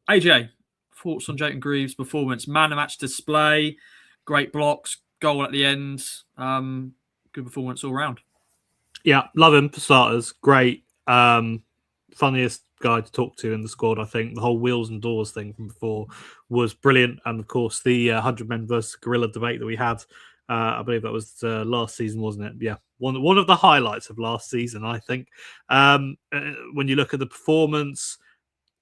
AJ, thoughts on Jacob Greaves' performance? Man of match display, great blocks, goal at the end. Good performance all round. Yeah, love him for starters. Great. Funniest guy to talk to in the squad, I think. The whole wheels and doors thing from before was brilliant. And of course, the 100 men versus gorilla debate that we had, I believe that was last season, wasn't it? Yeah, one of the highlights of last season, I think. When you look at the performance,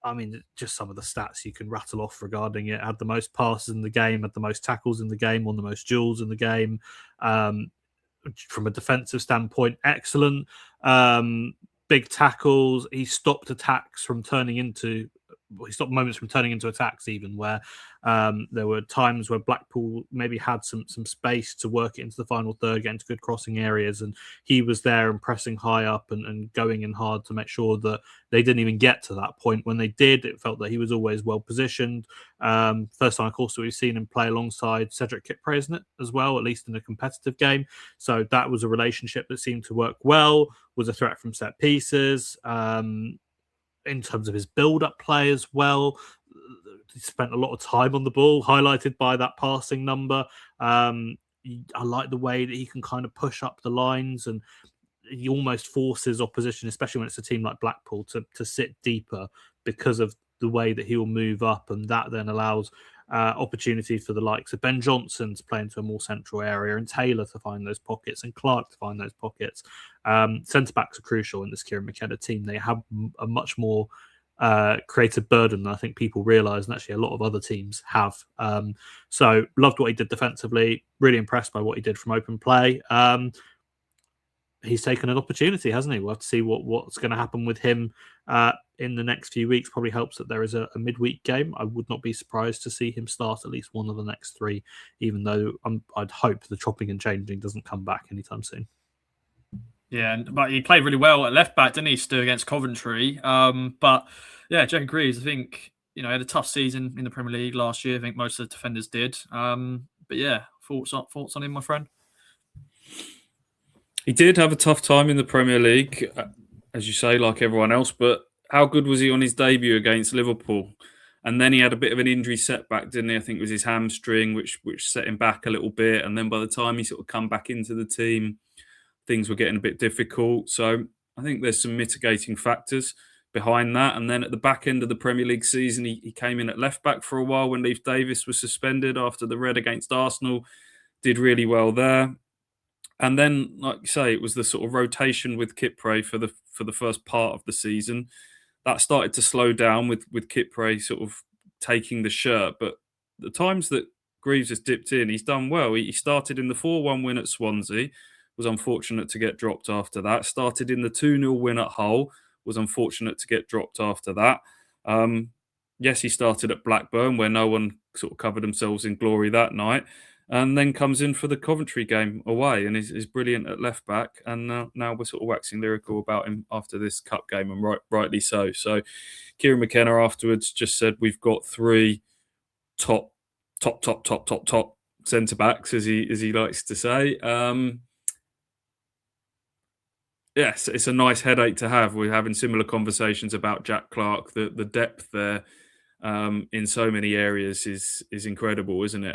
I mean, just some of the stats you can rattle off regarding it. Had the most passes in the game, had the most tackles in the game, won the most duels in the game. From a defensive standpoint, excellent. Big tackles. He stopped attacks from turning into. He stopped moments from turning into attacks, even where there were times where Blackpool maybe had some space to work it into the final third, get into good crossing areas, and he was there and pressing high up and going in hard to make sure that they didn't even get to that point. When they did, it felt that he was always well positioned. First time, of course, that we've seen him play alongside Cedric Kipre, isn't it, as well, at least in a competitive game. So that was a relationship that seemed to work well, was a threat from set pieces. In terms of his build-up play as well, he spent a lot of time on the ball, highlighted by that passing number. I like the way that he can kind of push up the lines, and he almost forces opposition, especially when it's a team like Blackpool, to sit deeper because of the way that he will move up, and that then allows opportunity for the likes of Ben Johnson to play into a more central area, and Taylor to find those pockets, and Clark to find those pockets. Centre-backs are crucial in this Kieran McKenna team. They have a much more creative burden than I think people realise, and actually a lot of other teams have. So loved what he did defensively, really impressed by what he did from open play. He's taken an opportunity, hasn't he? We'll have to see what's going to happen with him in the next few weeks. Probably helps that there is a midweek game. I would not be surprised to see him start at least one of the next three, even though I'd hope the chopping and changing doesn't come back anytime soon. Yeah, but he played really well at left back, didn't he, Stu, against Coventry? But yeah, Jacob Greaves, I think, he had a tough season in the Premier League last year. I think most of the defenders did. But yeah, thoughts on him, my friend? He did have a tough time in the Premier League, as you say, like everyone else. But how good was he on his debut against Liverpool? And then he had a bit of an injury setback, didn't he? I think it was his hamstring, which set him back a little bit. And then by the time he sort of come back into the team, things were getting a bit difficult. So I think there's some mitigating factors behind that. And then at the back end of the Premier League season, he came in at left back for a while when Leif Davis was suspended after the red against Arsenal. Did really well there. And then, like you say, it was the sort of rotation with Kipre for the first part of the season. That started to slow down with Kipre sort of taking the shirt. But the times that Greaves has dipped in, he's done well. He started in the 4-1 win at Swansea, was unfortunate to get dropped after that. Started in the 2-0 win at Hull, was unfortunate to get dropped after that. Yes, he started at Blackburn, where no one sort of covered themselves in glory that night. And then comes in for the Coventry game away and is brilliant at left back. And now we're sort of waxing lyrical about him after this cup game, and rightly so. So Kieran McKenna afterwards just said we've got three top centre backs, as he likes to say. Yes, it's a nice headache to have. We're having similar conversations about Jack Clark. The depth there in so many areas is incredible, isn't it?